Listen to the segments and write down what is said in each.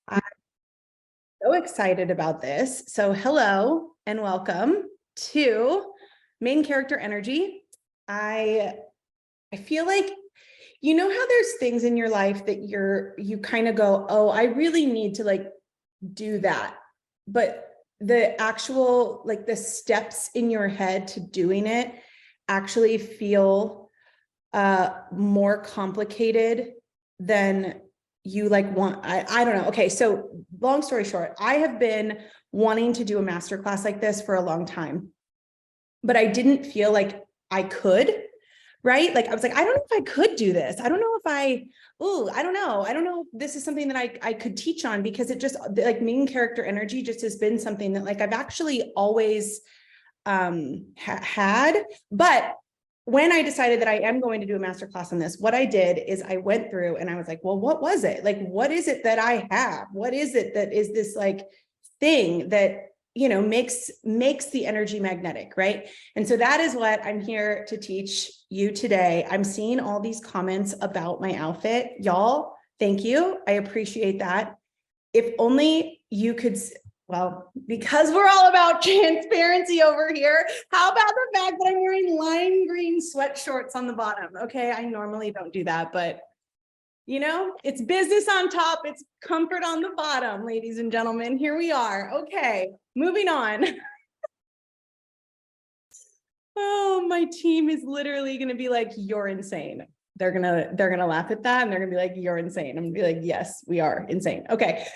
I'm so excited about this. So hello and welcome to Main Character Energy. I feel like, you know how there's things in your life that you kind of go, oh, I really need to like do that. But the actual, like the steps in your head to doing it actually feel more complicated than you like want. I don't know. Okay. So long story short, I have been wanting to do a masterclass like this for a long time, but I didn't feel like I could, right? Like I was like, I don't know if I could do this. I don't know if I don't know. I don't know if this is something that I could teach on, because it just like main character energy just has been something that like I've actually always had. But when I decided that I am going to do a masterclass on this, what I did is I went through and I was like, well, what was it? Like, what is it that I have? What is it that is this like thing that, you know, makes the energy magnetic, right? And so that is what I'm here to teach you today. I'm seeing all these comments about my outfit. Y'all, thank you. I appreciate that. If only you could, well, because we're all about transparency over here, how about the fact that I'm wearing lime green sweat shorts on the bottom? Okay, I normally don't do that, but you know, it's business on top, it's comfort on the bottom, ladies and gentlemen. Here we are. Okay, moving on. Oh, my team is literally going to be like, you're insane. They're gonna laugh at that and they're gonna be like, you're insane. I'm gonna be like, yes, we are insane. Okay.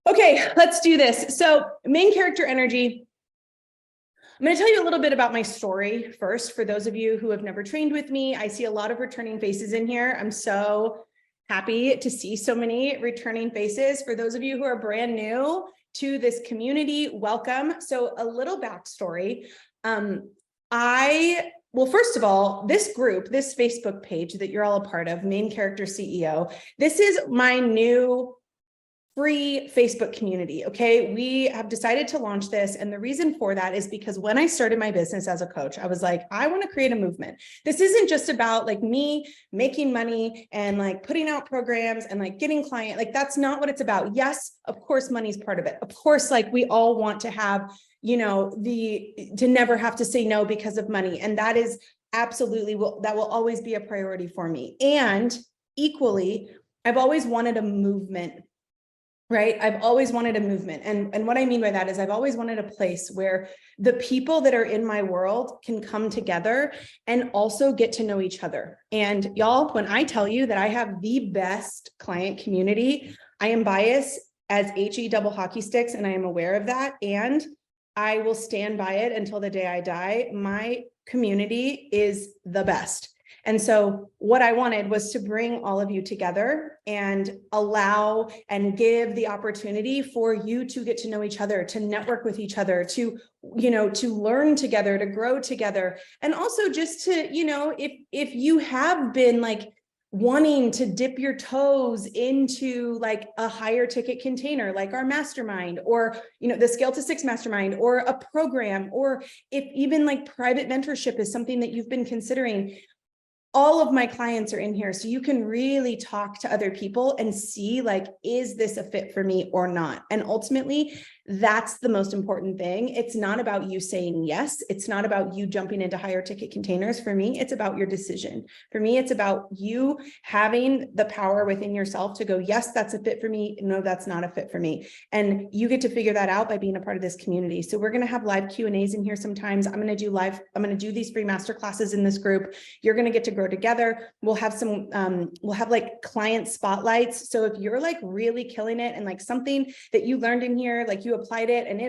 Okay, let's do this. So main character energy. I'm going to tell you a little bit about my story first. For those of you who have never trained with me, I see a lot of returning faces in here. I'm so happy to see so many returning faces. For those of you who are brand new to this community, welcome. So a little backstory. Well, first of all, this group, this Facebook page that you're all a part of, Main Character CEO, this is my new free Facebook community. Okay. We have decided to launch this. And the reason for that is because when I started my business as a coach, I was like, I want to create a movement. This isn't just about like me making money and like putting out programs and like getting client. Like, that's not what it's about. Yes, of course, money's part of it. Of course, like we all want to have, you know, to never have to say no because of money. And that is absolutely, that will always be a priority for me. And equally, I've always wanted a movement. Right. I've always wanted a movement. And what I mean by that is I've always wanted a place where the people that are in my world can come together and also get to know each other. And y'all, when I tell you that I have the best client community, I am biased as HE double hockey sticks, and I am aware of that. And I will stand by it until the day I die. My community is the best. And so what I wanted was to bring all of you together and allow and give the opportunity for you to get to know each other, to network with each other, to, you know, to learn together, to grow together. And also just to, you know, if you have been like wanting to dip your toes into like a higher ticket container, like our mastermind, or, you know, the Scale to Six mastermind, or a program, or if even like private mentorship is something that you've been considering, all of my clients are in here. So you can really talk to other people and see like, is this a fit for me or not? And ultimately, that's the most important thing. It's not about you saying yes. It's not about you jumping into higher ticket containers. For me, it's about your decision. For me, it's about you having the power within yourself to go, yes, that's a fit for me. No, that's not a fit for me. And you get to figure that out by being a part of this community. So we're going to have live Q&As in here sometimes. I'm going to do these free masterclasses in this group. You're going to get to grow together. We'll have some, we'll have like client spotlights. So if you're like really killing it and like something that you learned in here, like you applied it and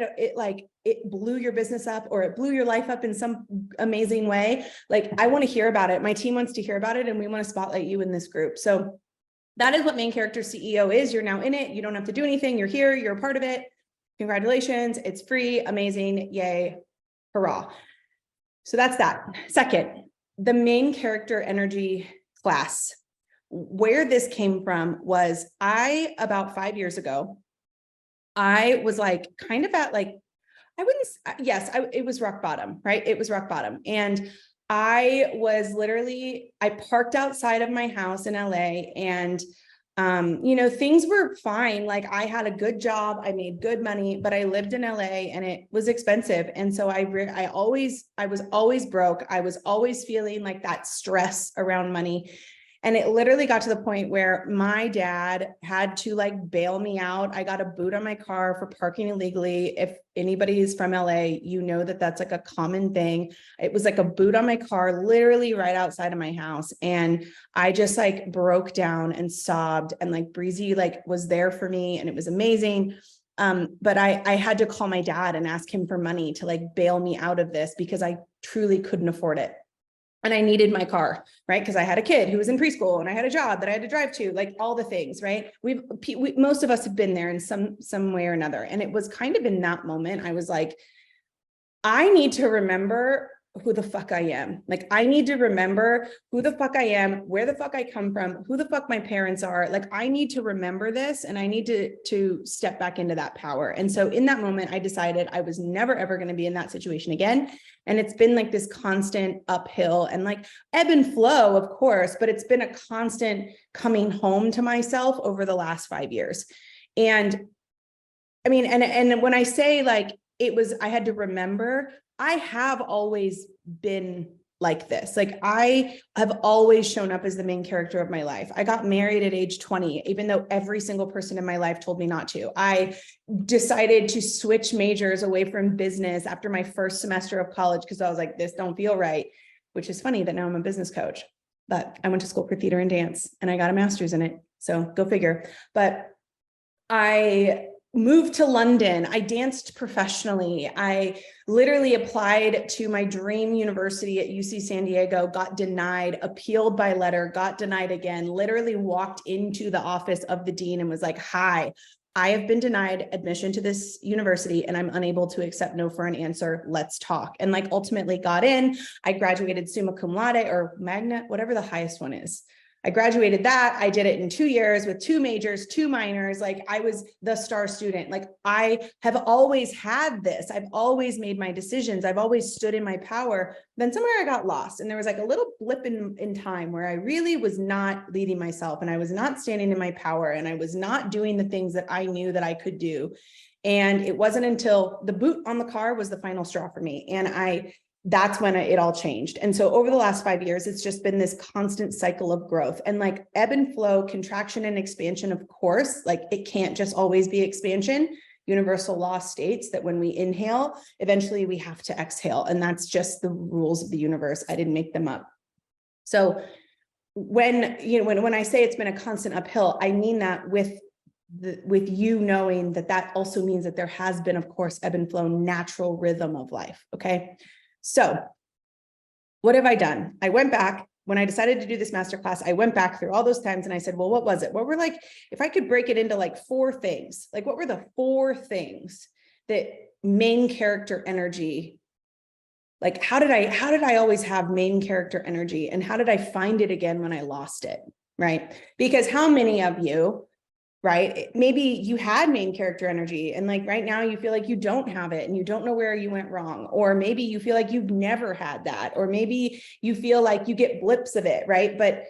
it blew your business up, or it blew your life up in some amazing way, like I want to hear about it. My team wants to hear about it, and we want to spotlight you in this group. So that is what Main Character CEO is. You're now in it. You don't have to do anything. You're here. You're a part of it. Congratulations. It's free. Amazing. Yay. Hurrah. So that's that. Second, the Main Character Energy class. Where this came from was about 5 years ago, I was like kind of at like, it was rock bottom, right? It was rock bottom. And I parked outside of my house in LA, and You know, things were fine. Like I had a good job, I made good money, but I lived in LA and it was expensive. And so I was always broke. I was always feeling like that stress around money. And it literally got to the point where my dad had to like bail me out. I got a boot on my car for parking illegally. If anybody is from LA, you know that that's like a common thing. It was like a boot on my car, literally right outside of my house. And I just like broke down and sobbed, and like Breezy like was there for me and it was amazing. But I had to call my dad and ask him for money to like bail me out of this because I truly couldn't afford it. And I needed my car, right? Because I had a kid who was in preschool and I had a job that I had to drive to, like all the things, right? Most of us have been there in some way or another. And it was kind of in that moment, I was like, I need to remember who the fuck I am. Like, I need to remember who the fuck I am, where the fuck I come from, who the fuck my parents are. Like, I need to remember this, and I need to step back into that power. And so in that moment, I decided I was never, ever going to be in that situation again. And it's been like this constant uphill and like ebb and flow, of course, but it's been a constant coming home to myself over the last 5 years. And I mean, and when I say like, I had to remember, I have always been like this. Like I have always shown up as the main character of my life. I got married at age 20, even though every single person in my life told me not to. I decided to switch majors away from business after my first semester of college because I was like, this don't feel right, which is funny that now I'm a business coach, but I went to school for theater and dance and I got a master's in it. So go figure. But I moved to London. I danced professionally. I literally applied to my dream university at UC San Diego, got denied, appealed by letter, got denied again, literally walked into the office of the dean and was like, hi, I have been denied admission to this university and I'm unable to accept no for an answer. Let's talk. And like ultimately got in. I graduated summa cum laude or magna, whatever the highest one is. I graduated that. I did it in 2 years with 2 majors, 2 minors. Like I was the star student. Like I have always had this. I've always made my decisions. I've always stood in my power. Then somewhere I got lost and there was like a little blip in time where I really was not leading myself and I was not standing in my power and I was not doing the things that I knew that I could do. And it wasn't until the boot on the car was the final straw for me. And that's when it all changed. And so over the last 5 years, it's just been this constant cycle of growth and like ebb and flow, contraction and expansion, of course, like it can't just always be expansion. Universal law states that when we inhale, eventually we have to exhale. And that's just the rules of the universe. I didn't make them up. So when I say it's been a constant uphill, I mean that with you knowing that also means that there has been, of course, ebb and flow, natural rhythm of life. Okay. So what have I done? I went back when I decided to do this masterclass. I went back through all those times and I said, well, what was it? What were like, if I could break it into like 4 things, like what were the 4 things that main character energy, like how did I always have main character energy and how did I find it again when I lost it? Right? Because how many of you, right? Maybe you had main character energy and like right now you feel like you don't have it and you don't know where you went wrong. Or maybe you feel like you've never had that. Or maybe you feel like you get blips of it, right? But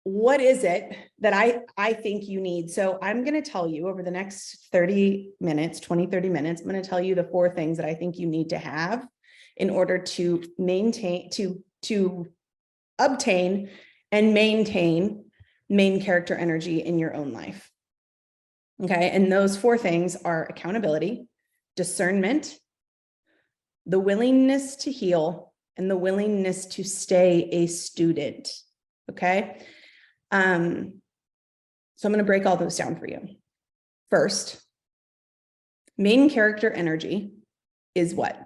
what is it that I think you need? So I'm going to tell you over the next 30 minutes, I'm going to tell you the 4 things that I think you need to have in order to maintain, to obtain and maintain main character energy in your own life. Okay, and those 4 things are accountability, discernment, the willingness to heal, and the willingness to stay a student. Okay, so I'm going to break all those down for you. First, main character energy is what?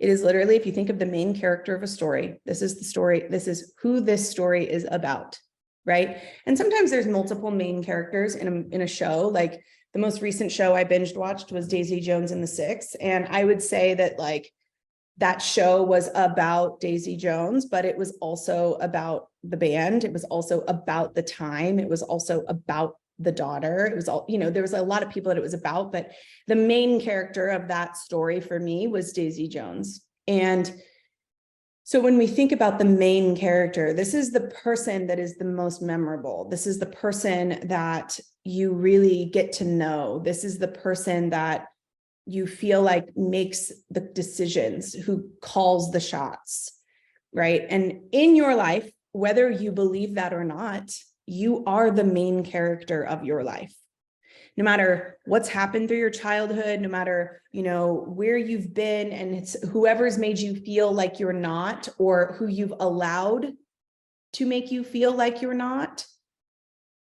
It is literally, if you think of the main character of a story, this is the story, this is who this story is about. Right. And sometimes there's multiple main characters in a show. Like the most recent show I binged watched was Daisy Jones and the Six. And I would say that like that show was about Daisy Jones, but it was also about the band. It was also about the time. It was also about the daughter. It was all, there was a lot of people that it was about, but the main character of that story for me was Daisy Jones. And So when we think about the main character, this is the person that is the most memorable. This is the person that you really get to know. This is the person that you feel like makes the decisions, who calls the shots, right? And in your life, whether you believe that or not, you are the main character of your life. No matter what's happened through your childhood, no matter, where you've been, and it's whoever's made you feel like you're not, or who you've allowed to make you feel like you're not,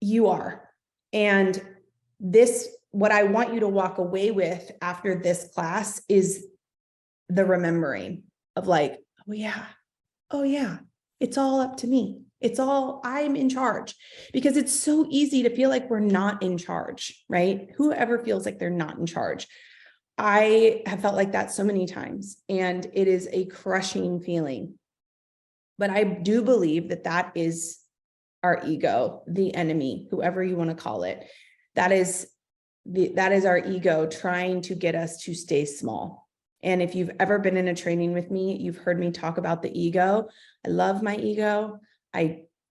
you are. And what I want you to walk away with after this class is the remembering of like, oh yeah, it's all up to me. I'm in charge, because it's so easy to feel like we're not in charge, right? Whoever feels like they're not in charge. I have felt like that so many times, and it is a crushing feeling. But I do believe that that is our ego, the enemy, whoever you want to call it. That is our ego trying to get us to stay small. And if you've ever been in a training with me, you've heard me talk about the ego. I love my ego.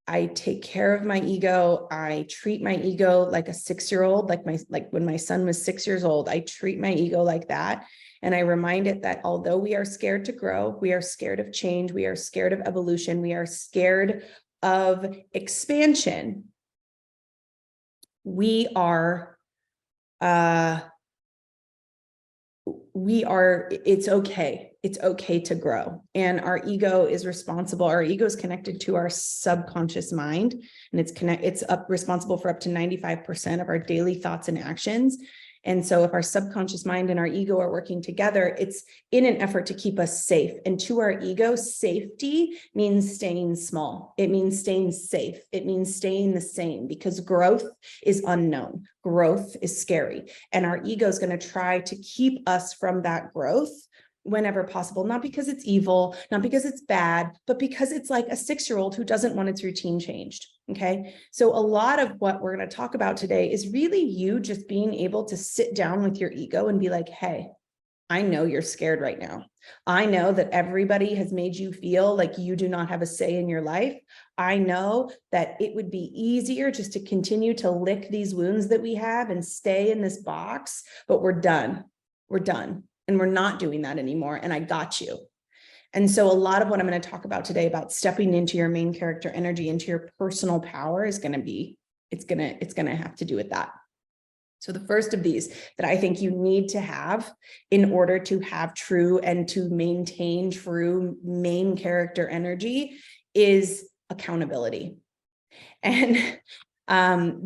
I take care of my ego. I treat my ego like a 6-year-old, like when my son was 6 years old, I treat my ego like that. And I remind it that although we are scared to grow, we are scared of change, we are scared of evolution, we are scared of expansion, it's okay. It's okay to grow. And our ego is responsible. Our ego is connected to our subconscious mind, and it's responsible for up to 95% of our daily thoughts and actions. And so if our subconscious mind and our ego are working together, it's in an effort to keep us safe. And to our ego, safety means staying small. It means staying safe. It means staying the same, because growth is unknown. Growth is scary. And our ego is going to try to keep us from that growth whenever possible, not because it's evil, not because it's bad, but because it's like a 6-year-old who doesn't want its routine changed. Okay. So a lot of what we're going to talk about today is really you just being able to sit down with your ego and be like, hey, I know you're scared right now. I know that everybody has made you feel like you do not have a say in your life. I know that it would be easier just to continue to lick these wounds that we have and stay in this box, but we're done. We're done. And we're not doing that anymore. And I got you. And so a lot of what I'm going to talk about today about stepping into your main character energy, into your personal power, is going to be, it's going to have to do with that. So the first of these that I think you need to have in order to have true and to maintain true main character energy is accountability. And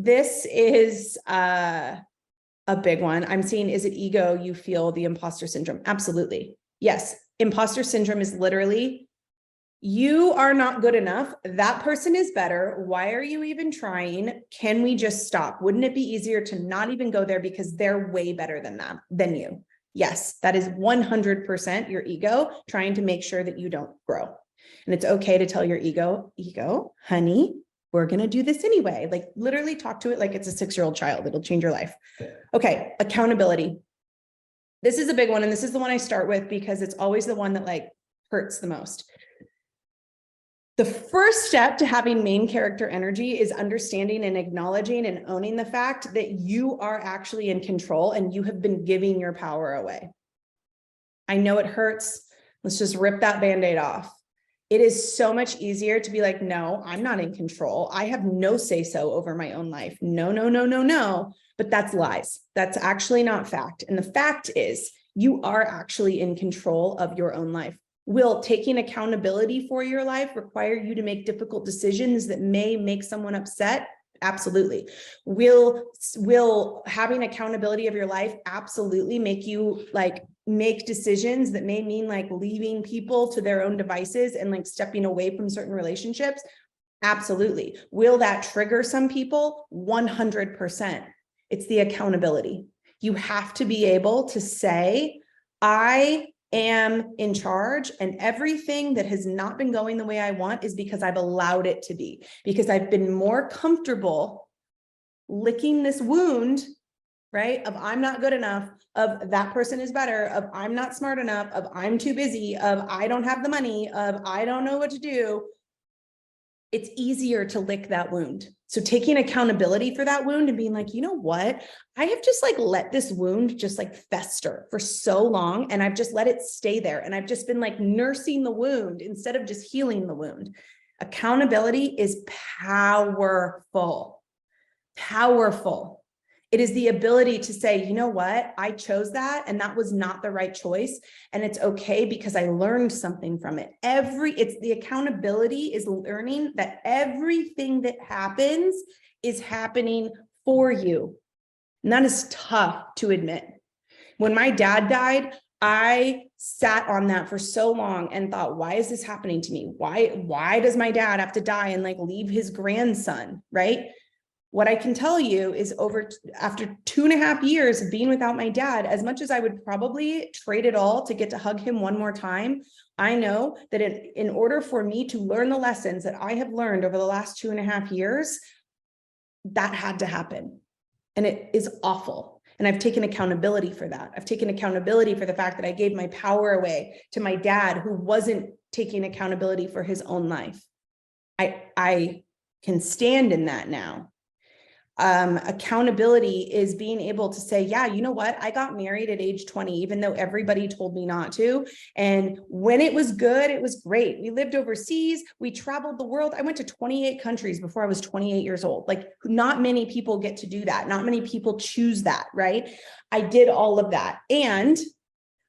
this is a big one. I'm seeing, is it ego? You feel the imposter syndrome? Absolutely. Yes. Imposter syndrome is literally, you are not good enough. That person is better. Why are you even trying? Can we just stop? Wouldn't it be easier to not even go there because they're way better than you? Yes, that is 100% your ego trying to make sure that you don't grow. And it's okay to tell your ego, honey, we're going to do this anyway. Like literally talk to it like it's a 6-year-old child. It'll change your life. Okay. Accountability. This is a big one. And this is the one I start with because it's always the one that like hurts the most. The first step to having main character energy is understanding and acknowledging and owning the fact that you are actually in control and you have been giving your power away. I know it hurts. Let's just rip that Band-Aid off. It is so much easier to be like, no, I'm not in control. I have no say-so over my own life. No, no, no, no, no. But that's lies. That's actually not fact. And the fact is you are actually in control of your own life. Will taking accountability for your life require you to make difficult decisions that may make someone upset? Absolutely. Will having accountability of your life absolutely make you like make decisions that may mean like leaving people to their own devices and like stepping away from certain relationships? Absolutely. Will that trigger some people? 100%. It's the accountability. You have to be able to say, I am in charge, and everything that has not been going the way I want is because I've allowed it to be, because I've been more comfortable licking this wound right? Of I'm not good enough, of that person is better, of I'm not smart enough, of I'm too busy, of I don't have the money, of I don't know what to do. It's easier to lick that wound. So taking accountability for that wound and being like, you know what? I have just like let this wound just like fester for so long, and I've just let it stay there. And I've just been like nursing the wound instead of just healing the wound. Accountability is powerful, powerful. It is the ability to say, you know what? I chose that and that was not the right choice. And it's okay because I learned something from it. It's the accountability is learning that everything that happens is happening for you. And that is tough to admit. When my dad died, I sat on that for so long and thought, why is this happening to me? Why does my dad have to die and like leave his grandson, right? What I can tell you is after 2.5 years of being without my dad, as much as I would probably trade it all to get to hug him one more time, I know that in order for me to learn the lessons that I have learned over the last 2.5 years, that had to happen. And it is awful. And I've taken accountability for that. I've taken accountability for the fact that I gave my power away to my dad, who wasn't taking accountability for his own life. I can stand in that now. Accountability is being able to say, yeah, you know what? I got married at age 20, even though everybody told me not to. And when it was good, it was great. We lived overseas. We traveled the world. I went to 28 countries before I was 28 years old. Like, not many people get to do that. Not many people choose that, right? I did all of that. And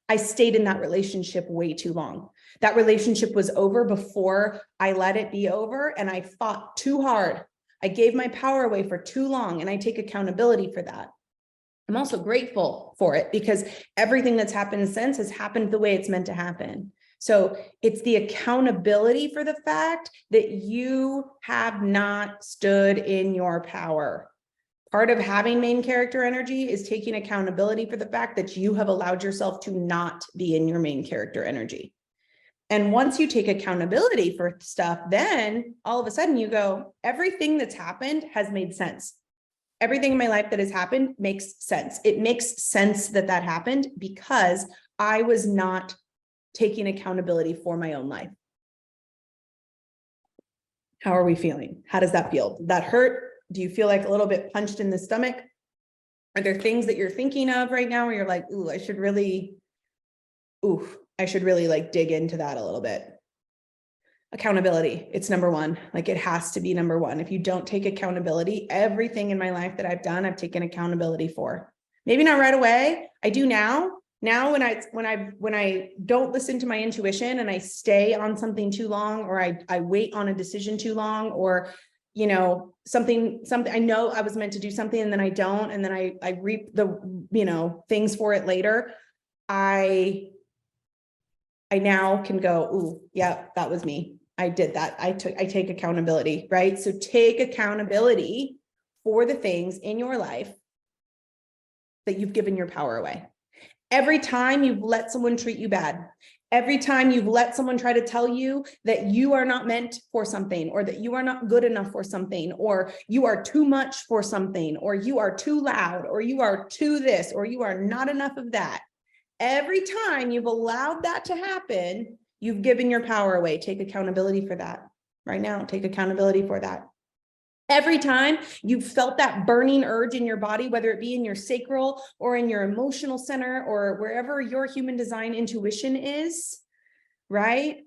I stayed in that relationship way too long. That relationship was over before I let it be over. And I fought too hard. I gave my power away for too long, and I take accountability for that. I'm also grateful for it because everything that's happened since has happened the way it's meant to happen. So it's the accountability for the fact that you have not stood in your power. Part of having main character energy is taking accountability for the fact that you have allowed yourself to not be in your main character energy. And once you take accountability for stuff, then all of a sudden you go, everything that's happened has made sense. Everything in my life that has happened makes sense. It makes sense that that happened because I was not taking accountability for my own life. How are we feeling? How does that feel? Did that hurt? Do you feel like a little bit punched in the stomach? Are there things that you're thinking of right now where you're like, ooh, I should really like dig into that a little bit? Accountability, it's number one. Like, it has to be number one. If you don't take accountability, everything in my life that I've done, I've taken accountability for. Maybe not right away. I do now. Now, when I don't listen to my intuition and I stay on something too long, or I wait on a decision too long, or you know, something I know I was meant to do something and then I don't, and then I reap the things for it later. I now can go, ooh, yeah, that was me. I did that. I take accountability, right? So take accountability for the things in your life that you've given your power away. Every time you've let someone treat you bad, every time you've let someone try to tell you that you are not meant for something, or that you are not good enough for something, or you are too much for something, or you are too loud, or you are too this, or you are not enough of that. Every time you've allowed that to happen, you've given your power away. Take accountability for that right now. Take accountability for that. Every time you've felt that burning urge in your body, whether it be in your sacral or in your emotional center or wherever your human design intuition is, right?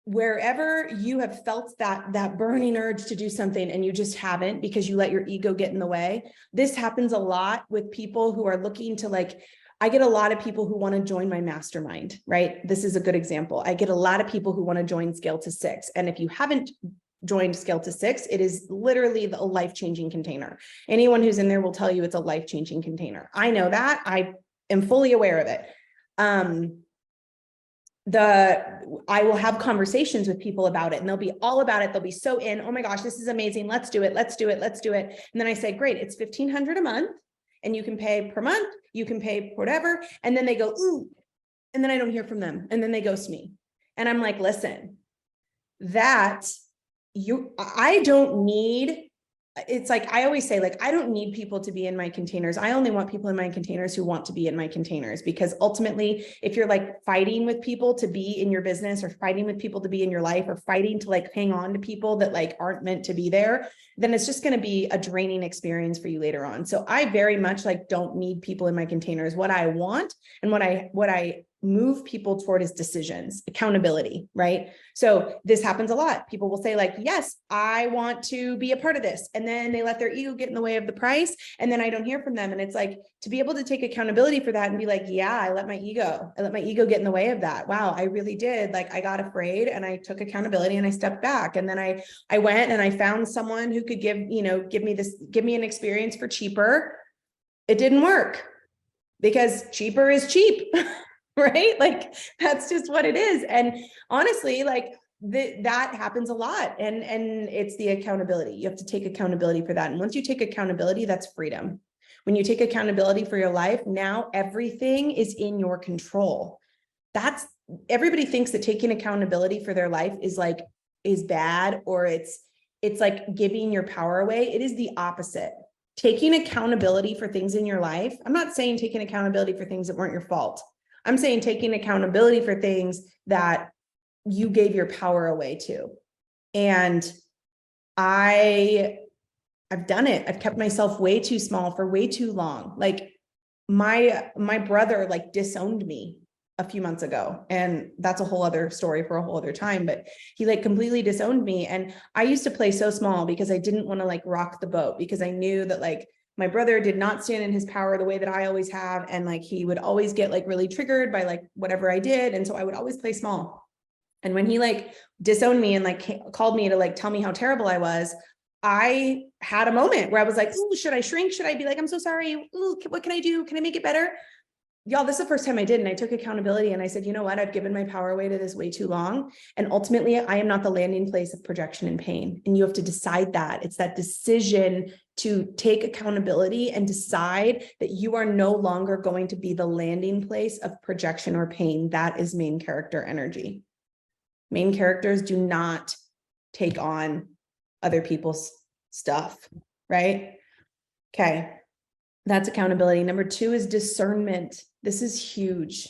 Wherever you have felt that burning urge to do something and you just haven't because you let your ego get in the way. This happens a lot with people who are looking to, like, I get a lot of people who want to join my mastermind, right? This is a good example. I get a lot of people who want to join Scale to 6. And if you haven't joined Scale to 6, it is literally a life-changing container. Anyone who's in there will tell you it's a life-changing container. I know that. I am fully aware of it. I will have conversations with people about it and they'll be all about it. They'll be so in, oh my gosh, this is amazing. Let's do it. Let's do it. Let's do it. And then I say, great, it's $1,500 a month and you can pay per month. You can pay whatever. And then they go, ooh, and then I don't hear from them. And then they ghost me. And I'm like, listen, I don't need it's like, I always say, like, I don't need people to be in my containers. I only want people in my containers who want to be in my containers, because ultimately, if you're like fighting with people to be in your business, or fighting with people to be in your life, or fighting to like hang on to people that like aren't meant to be there, then it's just going to be a draining experience for you later on. So I very much like don't need people in my containers. What I want and what I move people toward is decisions, accountability, right? So this happens a lot. People will say like, yes, I want to be a part of this. And then they let their ego get in the way of the price. And then I don't hear from them. And it's like, to be able to take accountability for that and be like, yeah, I let my ego get in the way of that. Wow, I really did. Like, I got afraid and I took accountability and I stepped back. And then I went and I found someone who could give me an experience for cheaper. It didn't work because cheaper is cheap. Right? Like, that's just what it is. And honestly, like that happens a lot. And it's the accountability. You have to take accountability for that. And once you take accountability, that's freedom. When you take accountability for your life, now everything is in your control. Everybody thinks that taking accountability for their life is bad, or it's like giving your power away. It is the opposite. Taking accountability for things in your life. I'm not saying taking accountability for things that weren't your fault. I'm saying taking accountability for things that you gave your power away to. And I've done it. I've kept myself way too small for way too long. Like my brother like disowned me a few months ago. And that's a whole other story for a whole other time, but he like completely disowned me. And I used to play so small because I didn't want to like rock the boat, because I knew that like my brother did not stand in his power the way that I always have. And like, he would always get like really triggered by like whatever I did. And so I would always play small. And when he like disowned me and like called me to like tell me how terrible I was, I had a moment where I was like, ooh, should I shrink? Should I be like, I'm so sorry. Ooh, what can I do? Can I make it better? Y'all, this is the first time I did. And I took accountability and I said, you know what? I've given my power away to this way too long. And ultimately, I am not the landing place of projection and pain. And you have to decide that. It's that decision to take accountability and decide that you are no longer going to be the landing place of projection or pain. That is main character energy. Main characters do not take on other people's stuff, right? Okay. That's accountability. Number 2 is discernment. This is huge.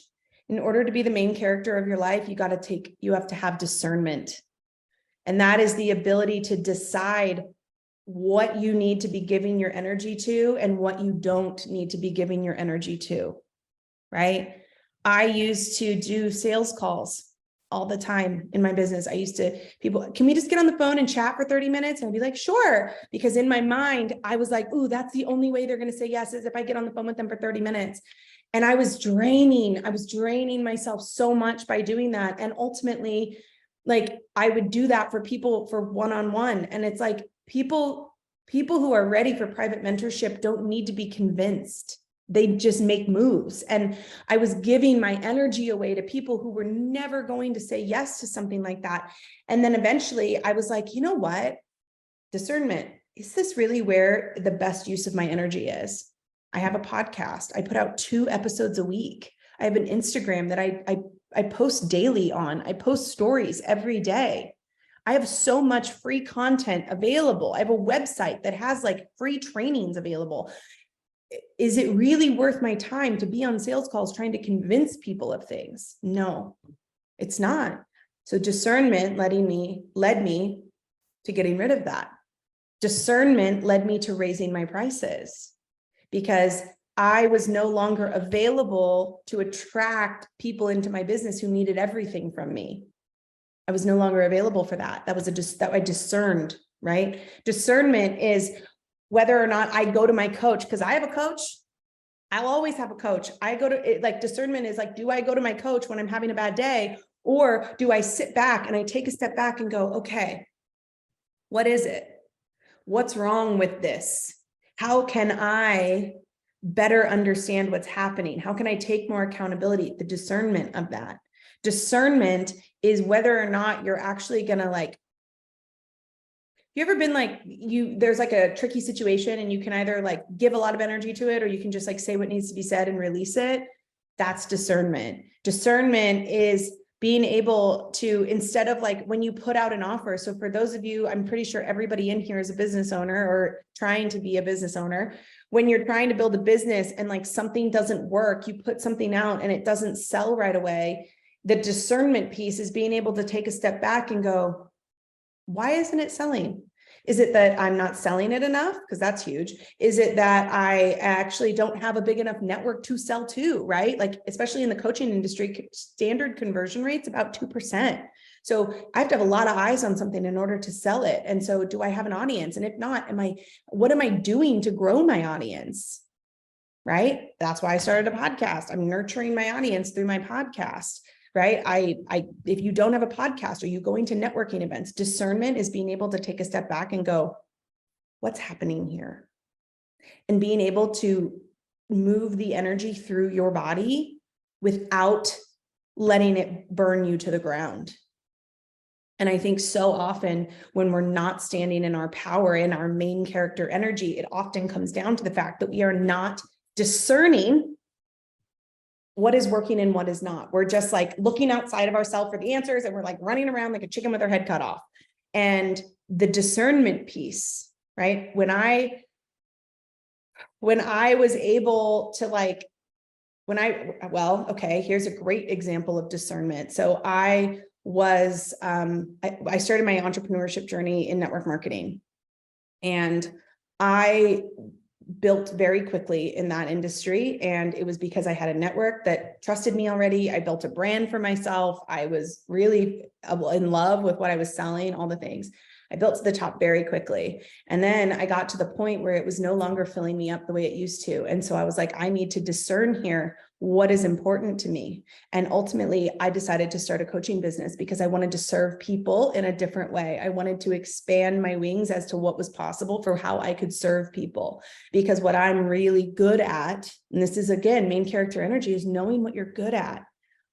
In order to be the main character of your life, you have to have discernment. And that is the ability to decide what you need to be giving your energy to and what you don't need to be giving your energy to, right? I used to do sales calls all the time in my business. People, can we just get on the phone and chat for 30 minutes? And I'd be like, sure. Because in my mind, I was like, ooh, that's the only way they're going to say yes, is if I get on the phone with them for 30 minutes. And I was draining myself so much by doing that. And ultimately, like, I would do that for people for one-on-one. And it's like, people who are ready for private mentorship don't need to be convinced. They just make moves. And I was giving my energy away to people who were never going to say yes to something like that. And then eventually I was like, you know what? Discernment. Is this really where the best use of my energy is? I have a podcast. I put out 2 episodes a week. I have an Instagram that I post daily on. I post stories every day. I have so much free content available. I have a website that has like free trainings available. Is it really worth my time to be on sales calls trying to convince people of things? No, it's not. So discernment led me to getting rid of that. Discernment led me to raising my prices, because I was no longer available to attract people into my business who needed everything from me. I was no longer available for that. That I discerned, right? Discernment is whether or not I go to my coach, because I have a coach. I'll always have a coach. Discernment is like, do I go to my coach when I'm having a bad day? Or do I sit back and I take a step back and go, okay, what is it? What's wrong with this? How can I better understand what's happening? How can I take more accountability? The discernment of that. Discernment is whether or not you're actually going to like, you ever been like, there's like a tricky situation and you can either like give a lot of energy to it, or you can just like say what needs to be said and release it. That's discernment. Discernment is being able to, instead of like when you put out an offer. So for those of you, I'm pretty sure everybody in here is a business owner or trying to be a business owner. When you're trying to build a business and like something doesn't work, you put something out and it doesn't sell right away. The discernment piece is being able to take a step back and go, why isn't it selling? Is it that I'm not selling it enough? Because that's huge. Is it that I actually don't have a big enough network to sell to, right? Like, especially in the coaching industry, standard conversion rate's about 2%. So I have to have a lot of eyes on something in order to sell it. And so do I have an audience? And if not, what am I doing to grow my audience? Right? That's why I started a podcast. I'm nurturing my audience through my podcast. Right? If you don't have a podcast, are you going to networking events? Discernment is being able to take a step back and go, what's happening here? And being able to move the energy through your body without letting it burn you to the ground. And I think so often when we're not standing in our power, in our main character energy, it often comes down to the fact that we are not discerning what is working and what is not. We're just like looking outside of ourselves for the answers, and we're like running around like a chicken with our head cut off. And the discernment piece, right? When I was able to like, here's a great example of discernment. So I started my entrepreneurship journey in network marketing, and I built very quickly in that industry. And it was because I had a network that trusted me already. I built a brand for myself. I was really in love with what I was selling, all the things. I built to the top very quickly. And then I got to the point where it was no longer filling me up the way it used to. And so I was like, I need to discern here what is important to me. And ultimately, I decided to start a coaching business because I wanted to serve people in a different way. I wanted to expand my wings as to what was possible for how I could serve people. Because what I'm really good at, and this is again, main character energy, is knowing what you're good at.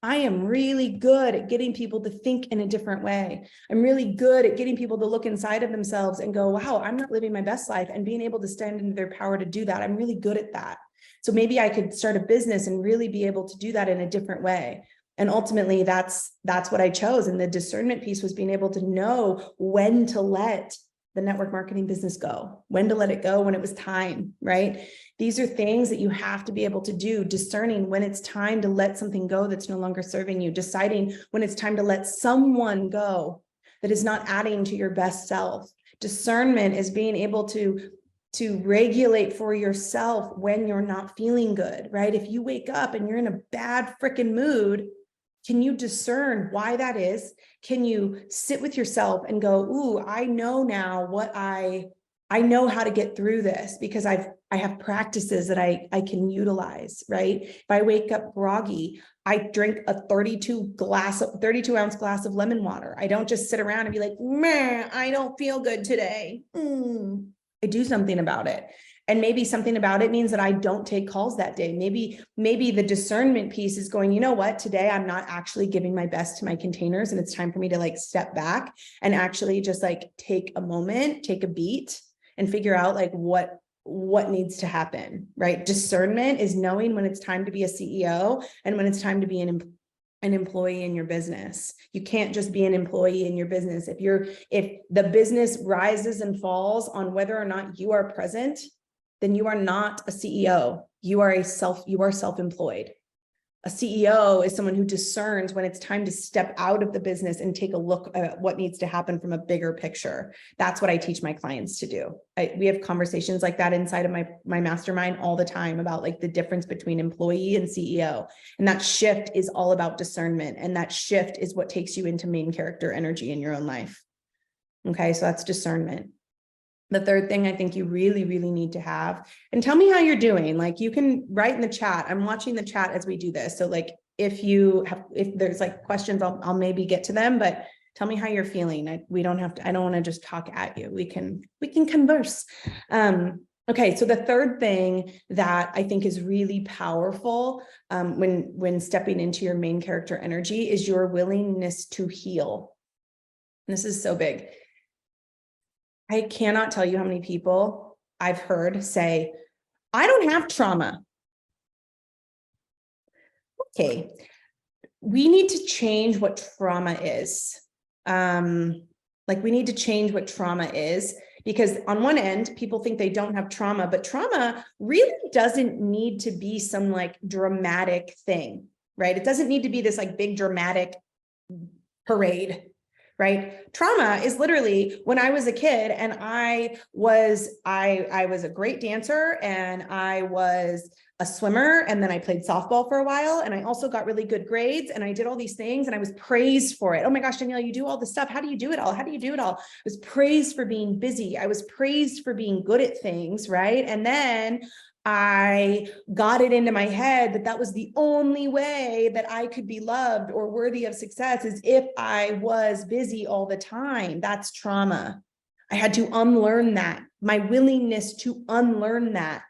I am really good at getting people to think in a different way. I'm really good at getting people to look inside of themselves and go, wow, I'm not living my best life, and being able to stand into their power to do that. I'm really good at that. So maybe I could start a business and really be able to do that in a different way. And ultimately that's what I chose. And the discernment piece was being able to know when to let the network marketing business go, when to let it go, when it was time, right? These are things that you have to be able to do, discerning when it's time to let something go that's no longer serving you, deciding when it's time to let someone go that is not adding to your best self. Discernment is being able to regulate for yourself when you're not feeling good, right? If you wake up and you're in a bad freaking mood, can you discern why that is? Can you sit with yourself and go, ooh, I know now I know how to get through this because I have practices that I can utilize, right? If I wake up groggy, I drink a 32 ounce glass of lemon water. I don't just sit around and be like, meh, I don't feel good today. I do something about it. And maybe something about it means that I don't take calls that day. Maybe the discernment piece is going, you know what, today I'm not actually giving my best to my containers, and it's time for me to like step back and actually just like take a moment, take a beat, and figure out like what needs to happen, right? Discernment is knowing when it's time to be a CEO and when it's time to be an employee in your business. You can't just be an employee in your business. If the business rises and falls on whether or not you are present, then you are not a CEO. You are self-employed. A CEO is someone who discerns when it's time to step out of the business and take a look at what needs to happen from a bigger picture. That's what I teach my clients to do. We have conversations like that inside of my mastermind all the time about like the difference between employee and CEO. And that shift is all about discernment. And that shift is what takes you into main character energy in your own life. Okay, so that's discernment. The third thing I think you really, really need to have, and tell me how you're doing. Like you can write in the chat. I'm watching the chat as we do this. So like if there's like questions, I'll maybe get to them, but tell me how you're feeling. I don't want to just talk at you. We can converse. Okay, so the third thing that I think is really powerful when stepping into your main character energy is your willingness to heal. And this is so big. I cannot tell you how many people I've heard say, I don't have trauma. Okay. we need to change what trauma is. Like we need to change what trauma is, because on one end, people think they don't have trauma, but trauma really doesn't need to be some like dramatic thing, right? It doesn't need to be this like big dramatic parade, right? Trauma is literally when I was a kid and I was a great dancer and I was a swimmer, and then I played softball for a while, and I also got really good grades, and I did all these things, and I was praised for it. Oh my gosh, Danielle, you do all this stuff. How do you do it all? How do you do it all? I was praised for being busy. I was praised for being good at things, right? And then I got it into my head that that was the only way that I could be loved or worthy of success, is if I was busy all the time. That's trauma. I had to unlearn that. My willingness to unlearn that.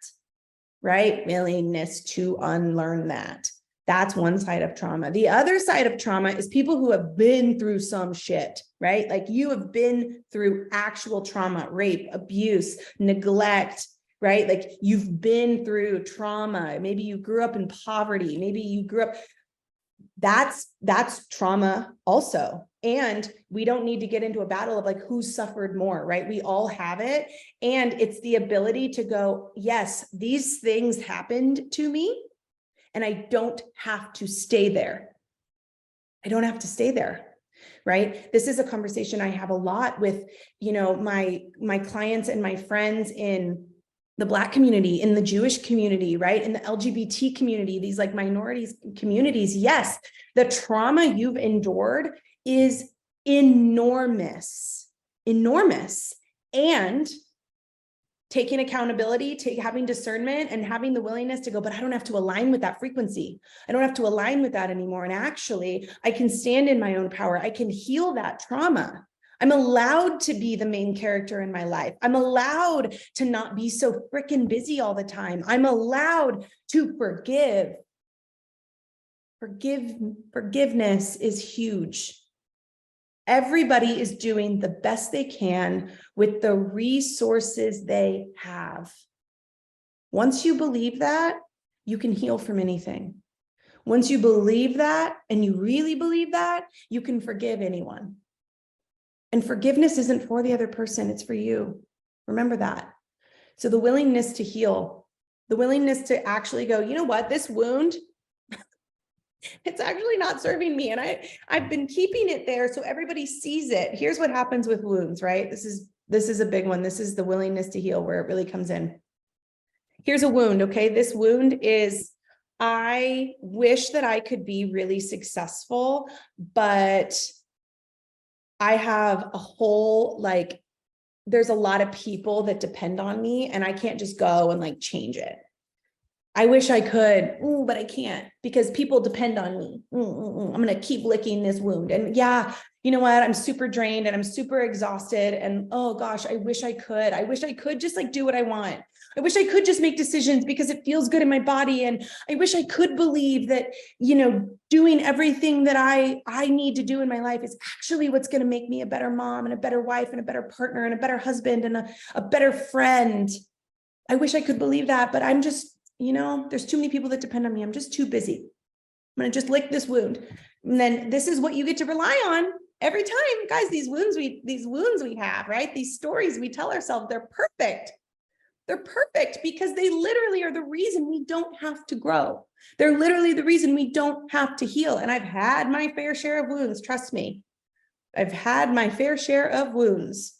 Right? Willingness to unlearn that. That's one side of trauma. The other side of trauma is people who have been through some shit, right? Like you have been through actual trauma, rape, abuse, neglect, right? Like you've been through trauma. Maybe you grew up in poverty. Maybe you grew up. That's trauma also. And we don't need to get into a battle of like who suffered more, right? We all have it. And it's the ability to go, yes, these things happened to me and I don't have to stay there. I don't have to stay there, right? This is a conversation I have a lot with, my clients and my friends in the Black community, in the Jewish community, right? In the LGBT community, these like minorities communities. Yes, the trauma you've endured is enormous, enormous. And taking accountability, having discernment and having the willingness to go, but I don't have to align with that frequency. I don't have to align with that anymore. And actually, I can stand in my own power. I can heal that trauma. I'm allowed to be the main character in my life. I'm allowed to not be so freaking busy all the time. I'm allowed to forgive. Forgiveness is huge. Everybody is doing the best they can with the resources they have. Once you believe that, you can heal from anything. Once you believe that, and you really believe that, you can forgive anyone. And forgiveness isn't for the other person, it's for you. Remember that. So the willingness to heal, the willingness to actually go, you know what, this wound, it's actually not serving me. And I've been keeping it there so everybody sees it. Here's what happens with wounds, right? This is a big one. This is the willingness to heal where it really comes in. Here's a wound, okay? This wound is, I wish that I could be really successful, but I have a whole, like, there's a lot of people that depend on me and I can't just go and like change it. I wish I could, but I can't because people depend on me. I'm going to keep licking this wound. And yeah, you know what? I'm super drained and I'm super exhausted. And oh gosh, I wish I could. I wish I could just like do what I want. I wish I could just make decisions because it feels good in my body. And I wish I could believe that, doing everything that I need to do in my life is actually what's going to make me a better mom and a better wife and a better partner and a better husband and a better friend. I wish I could believe that, but I'm just, there's too many people that depend on me. I'm just too busy. I'm going to just lick this wound. And then this is what you get to rely on every time. Guys, these wounds we have, right? These stories we tell ourselves, they're perfect. They're perfect because they literally are the reason we don't have to grow. They're literally the reason we don't have to heal. And I've had my fair share of wounds. Trust me. I've had my fair share of wounds.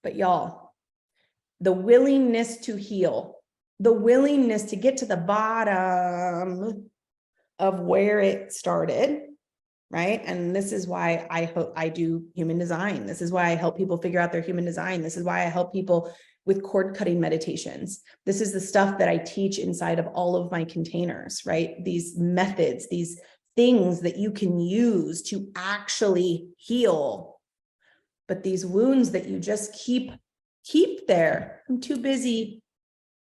But y'all, the willingness to heal, the willingness to get to the bottom of where it started, right? And this is why I do human design. This is why I help people figure out their human design. This is why I help people with cord cutting meditations. This is the stuff that I teach inside of all of my containers, right? These methods, these things that you can use to actually heal. But these wounds that you just keep there. I'm too busy.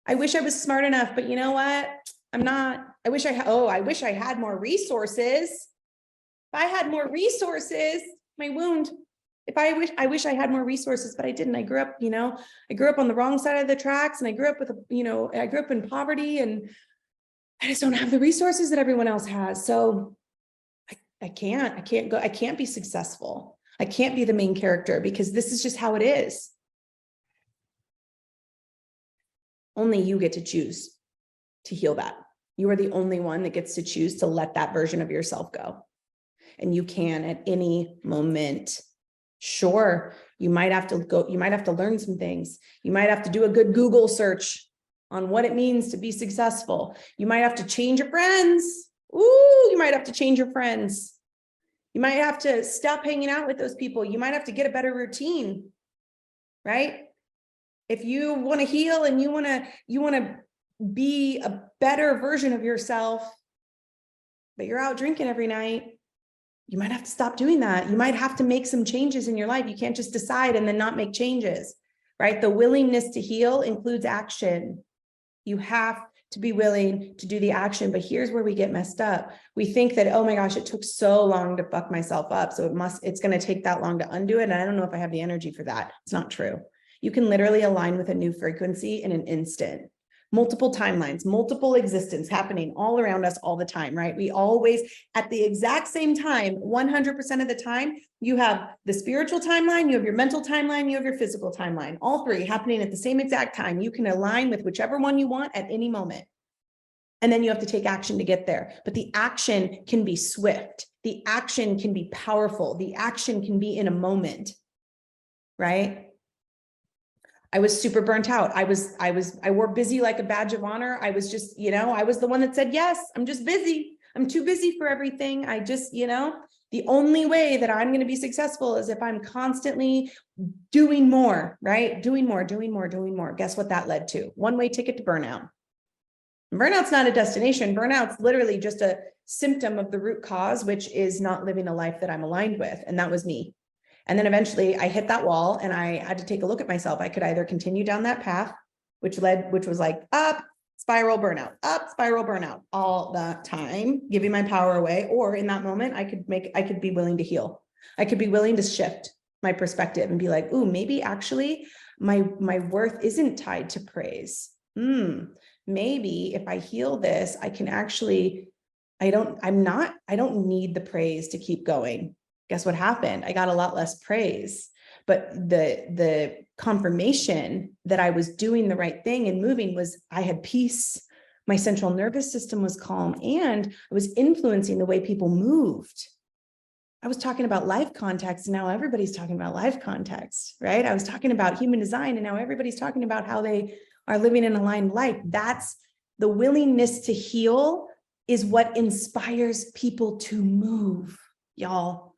I wish I was smart enough, but you know what? I'm not. I wish I had more resources. If I had more resources, my wound, I wish I had more resources, but I didn't. I grew up on the wrong side of the tracks, and I grew up I grew up in poverty, and I just don't have the resources that everyone else has. So I can't be successful. I can't be the main character because this is just how it is. Only you get to choose to heal that. You are the only one that gets to choose to let that version of yourself go. And you can at any moment. Sure, you might have to learn some things. You might have to do a good Google search on what it means to be successful. You might have to change your friends. Ooh, you might have to change your friends. You might have to stop hanging out with those people. You might have to get a better routine, right? If you want to heal and you want to be a better version of yourself, but you're out drinking every night, you might have to stop doing that. You might have to make some changes in your life. You can't just decide and then not make changes, right? The willingness to heal includes action. You have to be willing to do the action, but here's where we get messed up. We think that, oh my gosh, it took so long to fuck myself up, so it's going to take that long to undo it. And I don't know if I have the energy for that. It's not true. You can literally align with a new frequency in an instant. Multiple timelines, multiple existence happening all around us all the time, right? We always, at the exact same time, 100% of the time, you have the spiritual timeline, you have your mental timeline, you have your physical timeline, all three happening at the same exact time. You can align with whichever one you want at any moment. And then you have to take action to get there. But the action can be swift. The action can be powerful. The action can be in a moment, right? I was super burnt out. I wore busy like a badge of honor. I was just, I was the one that said, yes, I'm just busy. I'm too busy for everything. I just, the only way that I'm going to be successful is if I'm constantly doing more, right? Doing more. Guess what that led to? One-way ticket to burnout. Burnout's not a destination. Burnout's literally just a symptom of the root cause, which is not living a life that I'm aligned with. And that was me. And then eventually I hit that wall and I had to take a look at myself. I could either continue down that path, which was like up, spiral burnout all the time, giving my power away. Or in that moment, I could be willing to heal. I could be willing to shift my perspective and be like, ooh, maybe actually my worth isn't tied to praise. Maybe if I heal this, I can actually, I don't need the praise to keep going. Guess what happened? I got a lot less praise, but the confirmation that I was doing the right thing and moving was I had peace. My central nervous system was calm and I was influencing the way people moved. I was talking about life context and now everybody's talking about life context, right? I was talking about human design and now everybody's talking about how they are living an aligned life. That's the willingness to heal is what inspires people to move, y'all.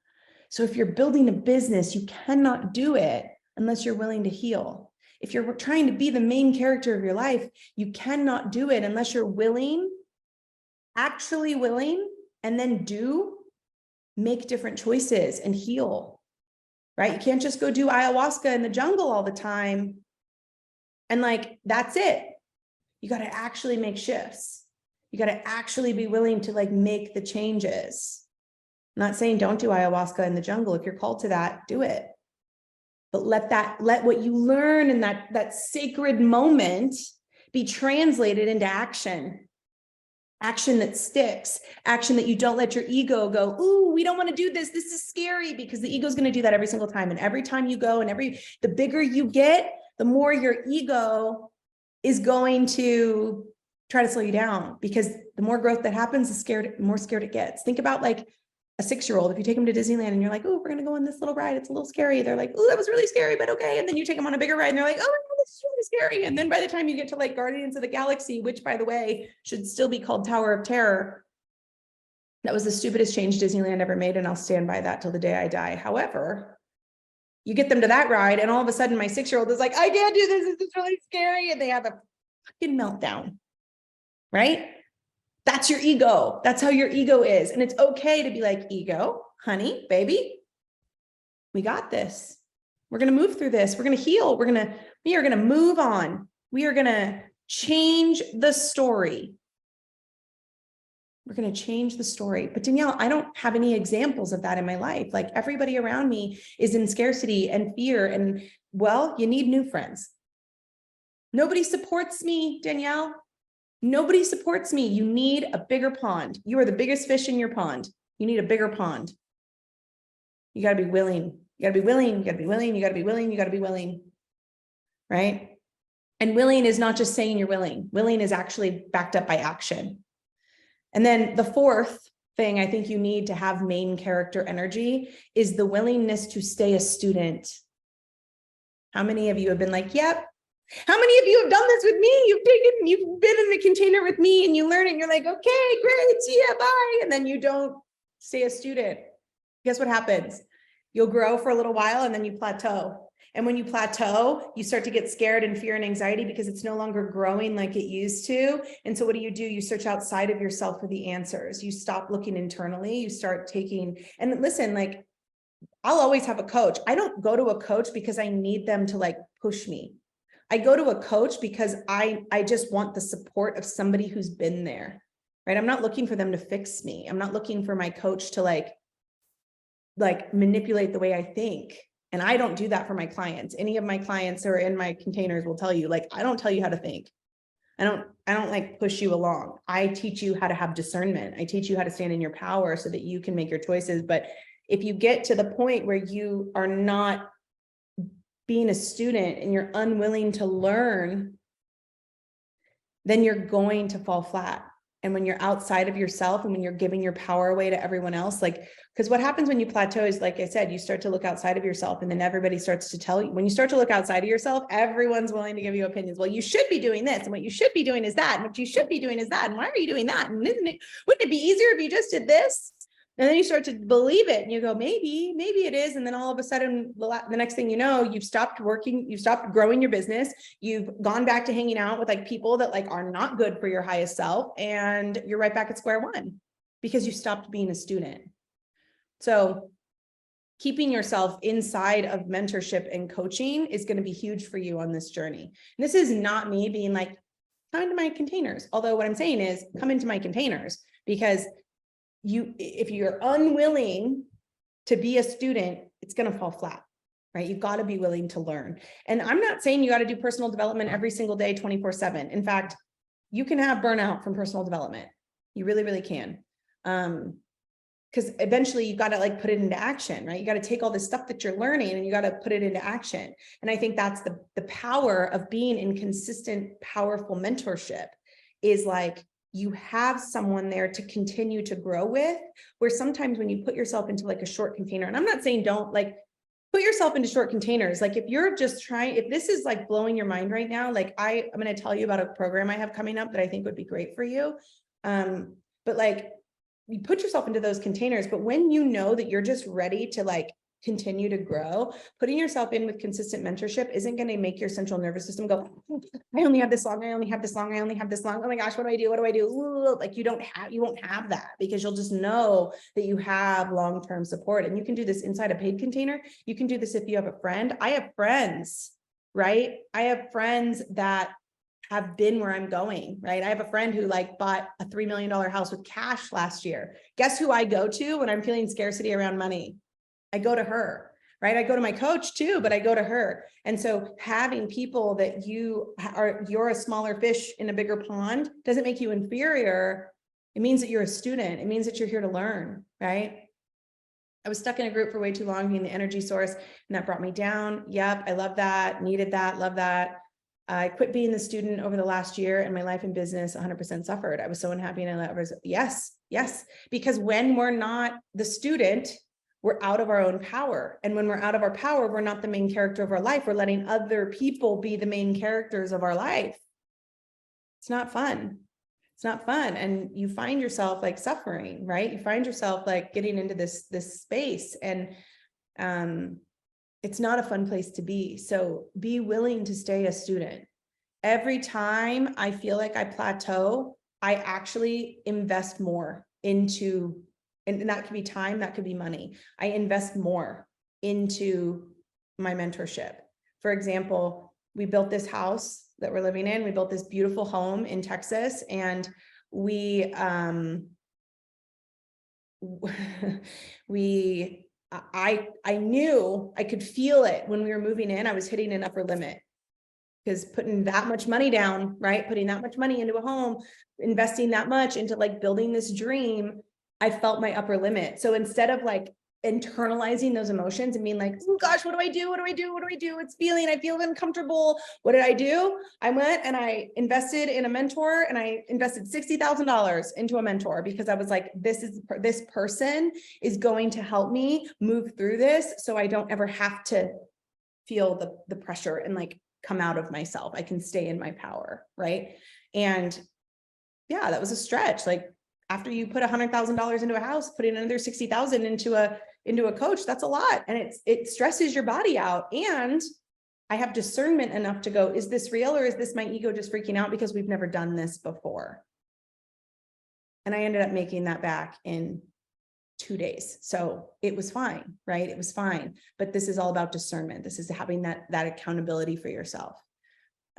So if you're building a business, you cannot do it unless you're willing to heal. If you're trying to be the main character of your life, you cannot do it unless you're willing, actually willing, and then make different choices and heal, right? You can't just go do ayahuasca in the jungle all the time. And that's it. You got to actually make shifts. You got to actually be willing to make the changes. I'm not saying don't do ayahuasca in the jungle. If you're called to that, do it. But let what you learn in that sacred moment be translated into action. Action that sticks, action that you don't let your ego go, ooh, we don't want to do this. This is scary, because the ego is going to do that every single time. And every time you go and the bigger you get, the more your ego is going to try to slow you down, because the more growth that happens, the more scared it gets. Think about a 6-year-old. If you take them to Disneyland and you're like, oh, we're going to go on this little ride. It's a little scary. They're like, oh, that was really scary, but okay. And then you take them on a bigger ride and they're like, oh, no, this is really scary. And then by the time you get to Guardians of the Galaxy, which by the way, should still be called Tower of Terror. That was the stupidest change Disneyland ever made. And I'll stand by that till the day I die. However, you get them to that ride and all of a sudden my 6-year-old is like, I can't do this. This is really scary. And they have a fucking meltdown, right? That's your ego. That's how your ego is. And it's okay to be like, ego, honey, baby, we got this. We're going to move through this. We're going to heal. We are going to move on. We are going to change the story. We're going to change the story. But Danielle, I don't have any examples of that in my life. Everybody around me is in scarcity and fear. And well, you need new friends. Nobody supports me, Danielle. Nobody supports me. You need a bigger pond. You are the biggest fish in your pond. You need a bigger pond. You got to be willing. You got to be willing. You got to be willing. You got to be willing. You got to be willing. Right? And willing is not just saying you're willing. Willing is actually backed up by action. And then the fourth thing I think you need to have main character energy is the willingness to stay a student. How many of you have been like, yep. How many of you have done this with me? You've been in the container with me and you learn it and you're like, okay, great, see ya, bye. And then you don't stay a student. Guess what happens? You'll grow for a little while and then you plateau. And when you plateau, you start to get scared and fear and anxiety because it's no longer growing like it used to. And so what do? You search outside of yourself for the answers. You stop looking internally, you start taking, and listen, like, I'll always have a coach. I don't go to a coach because I need them to like push me. I go to a coach because I just want the support of somebody who's been there, right? I'm not looking for them to fix me. I'm not looking for my coach to like manipulate the way I think. And I don't do that for my clients. Any of my clients who are in my containers will tell you, like, I don't tell you how to think. I don't like push you along. I teach you how to have discernment. I teach you how to stand in your power so that you can make your choices. But if you get to the point where you are not being a student and you're unwilling to learn, then you're going to fall flat. And when you're outside of yourself and when you're giving your power away to everyone else, like, because what happens when you plateau is, like I said, you start to look outside of yourself and then everybody starts to tell you. When you start to look outside of yourself, everyone's willing to give you opinions. Well, you should be doing this, and what you should be doing is that, and what you should be doing is that, and why are you doing that? And wouldn't it be easier if you just did this? And then you start to believe it and you go, maybe it is. And then all of a sudden, the next thing you know, you've stopped working, you've stopped growing your business. You've gone back to hanging out with like people that like are not good for your highest self. And you're right back at square one because you stopped being a student. So keeping yourself inside of mentorship and coaching is going to be huge for you on this journey. And this is not me being like, come into my containers. Although what I'm saying is come into my containers, because if you're unwilling to be a student, it's going to fall flat, right? You've got to be willing to learn. And I'm not saying you got to do personal development every single day, 24/7. In fact, you can have burnout from personal development. You really, really can. Because eventually you got to like put it into action, right? You got to take all this stuff that you're learning and you got to put it into action. And I think that's the power of being in consistent, powerful mentorship is like, you have someone there to continue to grow with, where sometimes when you put yourself into like a short container, and I'm not saying don't like put yourself into short containers. Like if you're just trying, if this is like blowing your mind right now, like I'm going to tell you about a program I have coming up that I think would be great for you. But like you put yourself into those containers, but when you know that you're just ready to like continue to grow, putting yourself in with consistent mentorship isn't going to make your central nervous system go, I only have this long, I only have this long, I only have this long. Oh my gosh, what do I do? What do I do? Ooh, like you won't have that, because you'll just know that you have long-term support. And you can do this inside a paid container. You can do this if you have a friend. I have friends, right? I have friends that have been where I'm going, right? I have a friend who like bought a $3 million house with cash last year. Guess who I go to when I'm feeling scarcity around money? I go to her, right? I go to my coach too, but I go to her. And so having people that you're a smaller fish in a bigger pond doesn't make you inferior. It means that you're a student. It means that you're here to learn, right? I was stuck in a group for way too long being the energy source, and that brought me down. Yep, I love that, needed that, love that. I quit being the student over the last year, and my life and business 100% suffered. I was so unhappy, and I was, yes, because when we're not the student, we're out of our own power. And when we're out of our power, we're not the main character of our life. We're letting other people be the main characters of our life. It's not fun. It's not fun. And you find yourself like suffering, right? You find yourself like getting into this space, and it's not a fun place to be. So be willing to stay a student. Every time I feel like I plateau, I actually invest more into, and that could be time, that could be money. I invest more into my mentorship. For example, we built this house that we're living in. We built this beautiful home in Texas, and I knew, I could feel it when we were moving in. I was hitting an upper limit, because putting that much money down, right? Putting that much money into a home, investing that much into like building this dream, I felt my upper limit. So instead of like internalizing those emotions and being like, oh gosh, what do I do? What do I do? What do I do? I feel uncomfortable. What did I do? I went and I invested in a mentor, and I invested $60,000 into a mentor, because I was like, this person is going to help me move through this, so I don't ever have to feel the pressure and like come out of myself. I can stay in my power. Right. And yeah, that was a stretch. Like, after you put $100,000 into a house, putting another 60,000 into a coach, that's a lot. And it stresses your body out. And I have discernment enough to go, is this real, or is this my ego just freaking out because we've never done this before? And I ended up making that back in 2 days. So it was fine, right? It was fine. But this is all about discernment. This is having that accountability for yourself.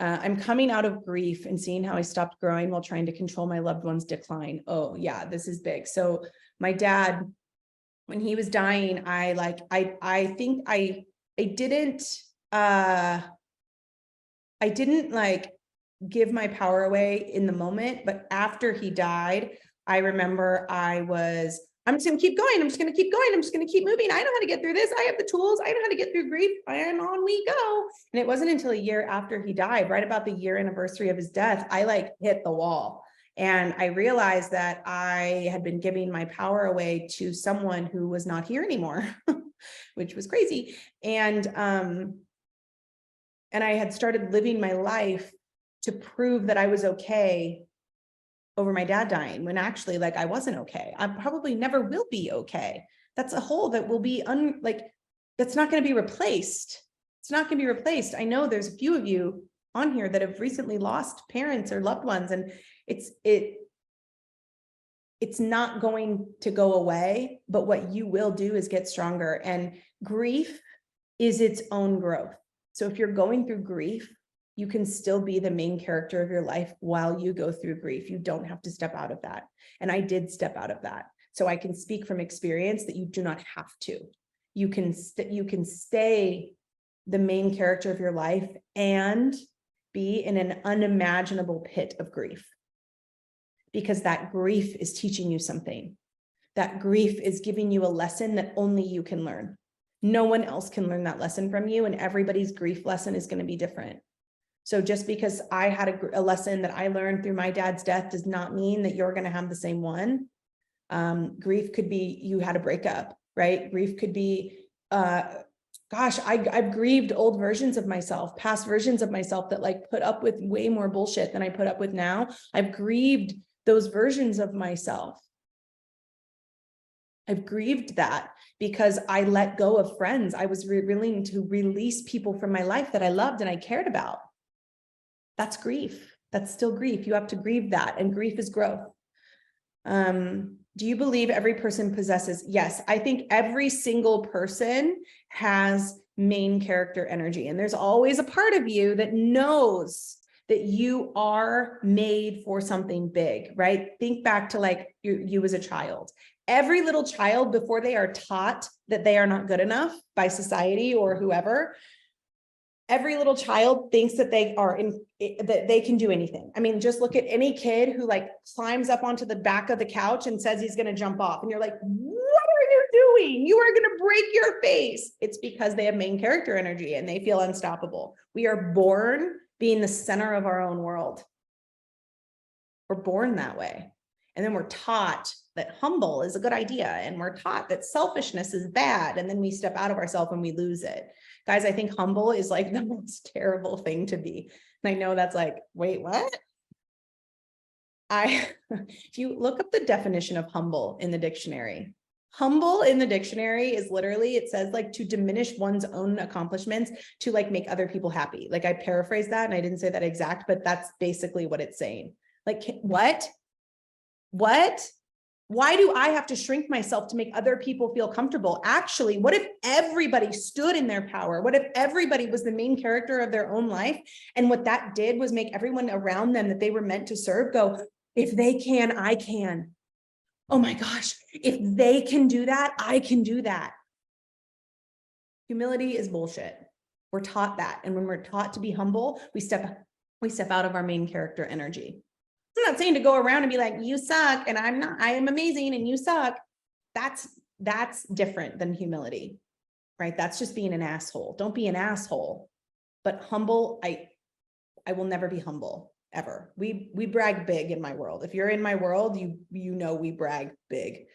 I'm coming out of grief and seeing how I stopped growing while trying to control my loved one's decline. Oh yeah, this is big. So my dad, when he was dying, I think I didn't like give my power away in the moment, but after he died, I remember I'm just going to keep going. I'm just going to keep going. I'm just going to keep moving. I know how to get through this. I have the tools. I know how to get through grief, and on we go. And it wasn't until a year after he died, right about the year anniversary of his death, I like hit the wall. And I realized that I had been giving my power away to someone who was not here anymore, which was crazy. And I had started living my life to prove that I was okay over my dad dying, when actually, like, I wasn't okay. I probably never will be okay. That's a hole that will be that's not going to be replaced. It's not going to be replaced. I know there's a few of you on here that have recently lost parents or loved ones, and it's not going to go away, but what you will do is get stronger. And grief is its own growth. So if you're going through grief, you can still be the main character of your life while you go through grief. You don't have to step out of that. And I did step out of that. So I can speak from experience that you do not have to. You can stay the main character of your life and be in an unimaginable pit of grief, because that grief is teaching you something. That grief is giving you a lesson that only you can learn. No one else can learn that lesson from you, and everybody's grief lesson is going to be different. So just because I had a lesson that I learned through my dad's death does not mean that you're going to have the same one. Grief could be you had a breakup, right? Grief could be, I've grieved old versions of myself, past versions of myself that like put up with way more bullshit than I put up with now. I've grieved those versions of myself. I've grieved that because I let go of friends. I was willing to release people from my life that I loved and I cared about. That's grief. That's still grief. You have to grieve that. And grief is growth. Do you believe every person possesses? Yes, I think every single person has main character energy. And there's always a part of you that knows that you are made for something big, right? Think back to like you as a child. Every little child, before they are taught that they are not good enough by society or whoever, every little child thinks that that they can do anything. I mean, just look at any kid who like climbs up onto the back of the couch and says he's going to jump off. And you're like, what are you doing? You are going to break your face. It's because they have main character energy and they feel unstoppable. We are born being the center of our own world. We're born that way. And then we're taught that humble is a good idea. And we're taught that selfishness is bad. And then we step out of ourselves and we lose it. Guys, I think humble is like the most terrible thing to be. And I know that's like, wait, what? If you look up the definition of humble in the dictionary, humble in the dictionary is literally, it says like to diminish one's own accomplishments to like make other people happy. Like I paraphrased that and I didn't say that exact, but that's basically what it's saying. Like, what? Why do I have to shrink myself to make other people feel comfortable? Actually, what if everybody stood in their power? What if everybody was the main character of their own life? And what that did was make everyone around them that they were meant to serve go, if they can, I can. Oh my gosh, if they can do that, I can do that. Humility is bullshit. We're taught that. And when we're taught to be humble, we step out of our main character energy. I'm not saying to go around and be like, you suck, and I'm not, I am amazing and you suck. That's different than humility, right? That's just being an asshole. Don't be an asshole, but humble. I will never be humble, ever. We brag big in my world. If you're in my world, you know we brag big.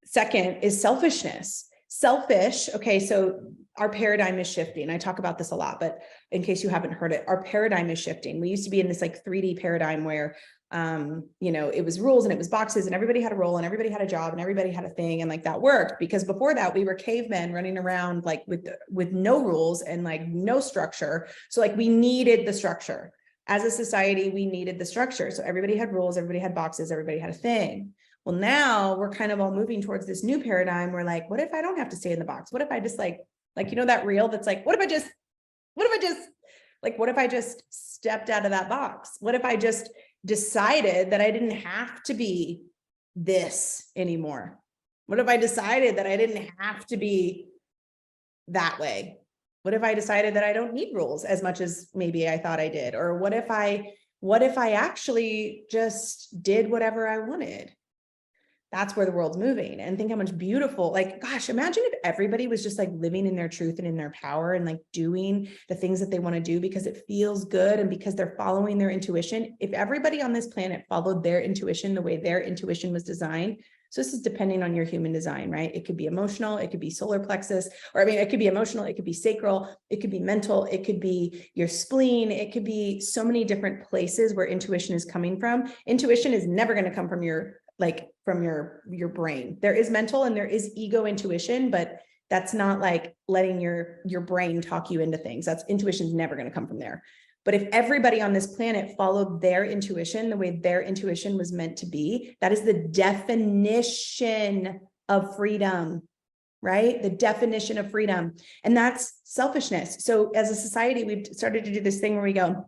Second is selfishness. Selfish. Okay, so our paradigm is shifting. I talk about this a lot, but in case you haven't heard it, our paradigm is shifting. We used to be in this like 3D paradigm where it was rules and it was boxes and everybody had a role and everybody had a job and everybody had a thing, and like that worked because before that we were cavemen running around like with no rules and like no structure. So like we needed the structure. As a society, we needed the structure. So everybody had rules, everybody had boxes, everybody had a thing. Well, now we're kind of all moving towards this new paradigm where like, what if I don't have to stay in the box? What if I just like that reel that's like, what if I just stepped out of that box? What if I just decided that I didn't have to be this anymore? What if I decided that I didn't have to be that way? What if I decided that I don't need rules as much as maybe I thought I did? Or what if I actually just did whatever I wanted? That's where the world's moving. And think how much beautiful, like, gosh, imagine if everybody was just like living in their truth and in their power and like doing the things that they want to do because it feels good and because they're following their intuition. If everybody on this planet followed their intuition the way their intuition was designed. So this is depending on your human design, right? It could be emotional, it could be solar plexus, it could be emotional, it could be sacral, it could be mental, it could be your spleen, it could be so many different places where intuition is coming from. Intuition is never going to come from your brain. There is mental and there is ego intuition, but that's not like letting your brain talk you into things. That's intuition is never going to come from there. But if everybody on this planet followed their intuition, the way their intuition was meant to be, that is the definition of freedom, right? The definition of freedom. And that's selfishness. So as a society, we've started to do this thing where we go,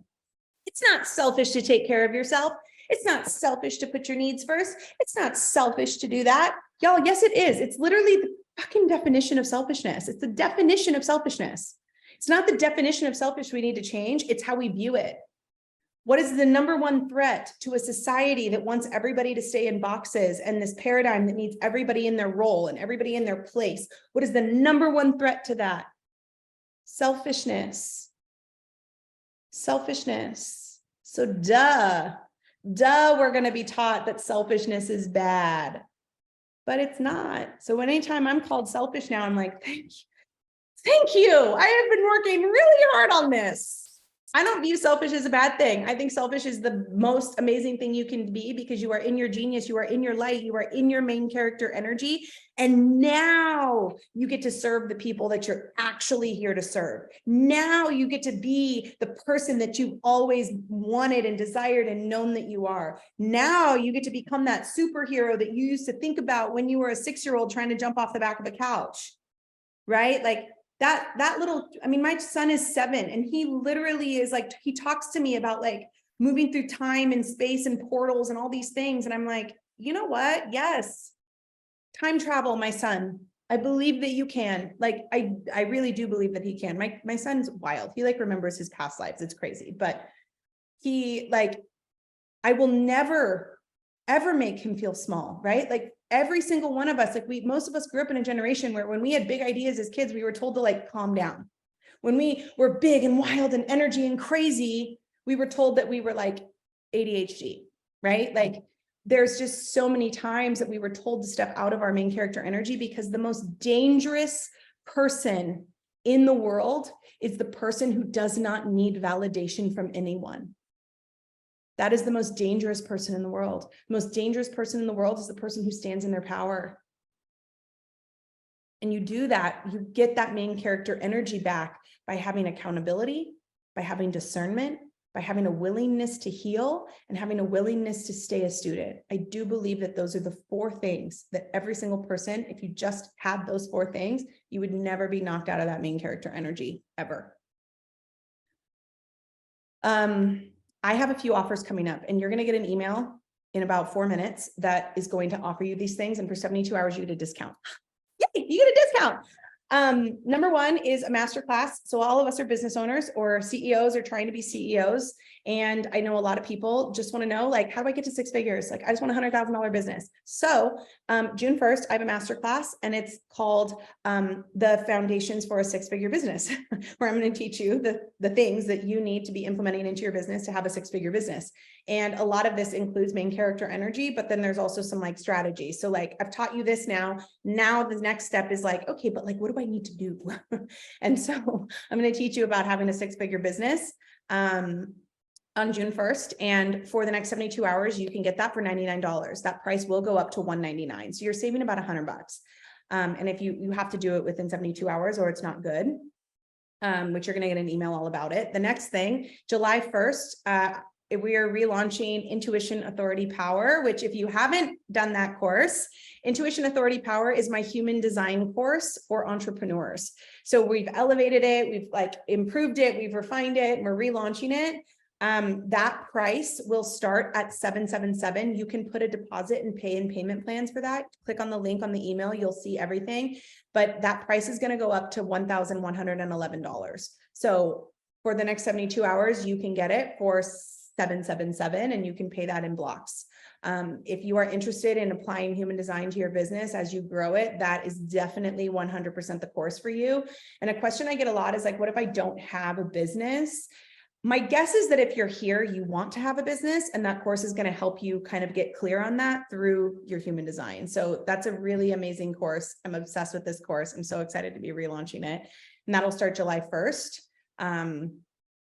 it's not selfish to take care of yourself. It's not selfish to put your needs first. It's not selfish to do that. Y'all, yes, it is. It's literally the fucking definition of selfishness. It's the definition of selfishness. It's not the definition of selfish we need to change. It's how we view it. What is the number one threat to a society that wants everybody to stay in boxes and this paradigm that needs everybody in their role and everybody in their place? What is the number one threat to that? Selfishness. Selfishness. So duh, we're going to be taught that selfishness is bad, but it's not. So anytime I'm called selfish now, I'm like, thank you. Thank you. I have been working really hard on this. I don't view selfish as a bad thing. I think selfish is the most amazing thing you can be because you are in your genius, you are in your light, you are in your main character energy. And now you get to serve the people that you're actually here to serve. Now you get to be the person that you've always wanted and desired and known that you are. Now you get to become that superhero that you used to think about when you were a 6-year-old trying to jump off the back of a couch, right? Like, that little, my son is 7 and he literally is like, he talks to me about like moving through time and space and portals and all these things. And I'm like, you know what? Yes. Time travel, my son. I believe that you can. Like, I really do believe that he can. My son's wild. He like remembers his past lives. It's crazy, but he like, I will never, ever make him feel small, right? Like, every single one of us, like most of us grew up in a generation where when we had big ideas as kids, we were told to like calm down. When we were big and wild and energy and crazy, we were told that we were like ADHD, right? Like there's just so many times that we were told to step out of our main character energy because the most dangerous person in the world is the person who does not need validation from anyone. That is the most dangerous person in the world. The most dangerous person in the world is the person who stands in their power. And you do that, you get that main character energy back by having accountability, by having discernment, by having a willingness to heal, and having a willingness to stay a student. I do believe that those are the 4 things that every single person, if you just had those 4 things, you would never be knocked out of that main character energy, ever. I have a few offers coming up and you're going to get an email in about 4 minutes that is going to offer you these things. And for 72 hours, you get a discount. Yay, you get a discount. Number 1 is a masterclass. So all of us are business owners or CEOs or trying to be CEOs. And I know a lot of people just want to know, like, how do I get to 6 figures? Like, I just want a $100,000 business. So June 1st, I have a masterclass, and it's called the Foundations for a 6-Figure Business, where I'm going to teach you the things that you need to be implementing into your business to have a 6-figure business. And a lot of this includes main character energy, but then there's also some like strategy. So like, I've taught you this now. Now the next step is like, okay, but like, what do I need to do? And so I'm going to teach you about having a 6-figure business on June 1st. And for the next 72 hours, you can get that for $99. That price will go up to $199. So you're saving about $100. And if you have to do it within 72 hours or it's not good, which you're going to get an email all about it. The next thing, July 1st, we are relaunching Intuition Authority Power, which if you haven't done that course, Intuition Authority Power is my human design course for entrepreneurs. So we've elevated it, we've like improved it, we've refined it, and we're relaunching it. That price will start at $777. You can put a deposit and pay in payment plans for that. Click on the link on the email, you'll see everything, but that price is going to go up to $1,111. So for the next 72 hours, you can get it for $777, and you can pay that in blocks. If you are interested in applying human design to your business as you grow it, that is definitely 100% the course for you. And a question I get a lot is like, what if I don't have a business? My guess is that if you're here, you want to have a business, and that course is going to help you kind of get clear on that through your human design. So that's a really amazing course. I'm obsessed with this course. I'm so excited to be relaunching it, and that'll start July 1st.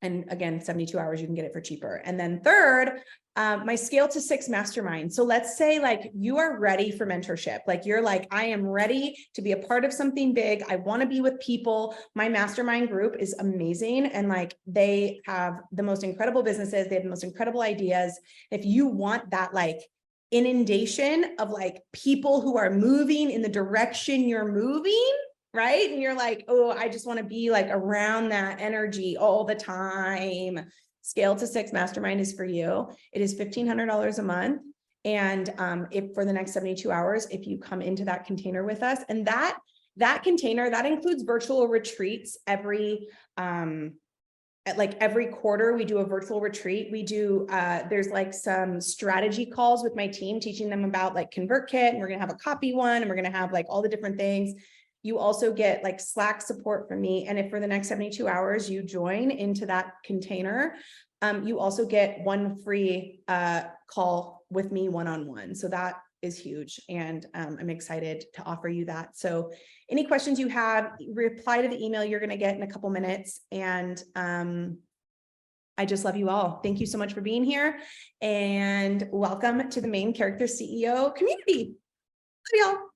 And again, 72 hours, you can get it for cheaper. And then third, my Scale to 6 mastermind. So let's say like you are ready for mentorship. Like you're like, I am ready to be a part of something big. I want to be with people. My mastermind group is amazing. And like, they have the most incredible businesses. They have the most incredible ideas. If you want that, like inundation of like people who are moving in the direction you're moving, right? And you're like, oh, I just want to be like around that energy all the time. Scale to 6 mastermind is for you. It is $1,500 a month. And if for the next 72 hours, if you come into that container with us, and that container, that includes virtual retreats every quarter, we do a virtual retreat. We do, there's like some strategy calls with my team, teaching them about like ConvertKit, and we're going to have a copy one, and we're going to have like all the different things. You also get like Slack support from me. And if for the next 72 hours you join into that container, you also get one free call with me one-on-one. So that is huge. And I'm excited to offer you that. So any questions you have, reply to the email you're going to get in a couple minutes. And I just love you all. Thank you so much for being here, and welcome to the Main Character CEO community. Love y'all.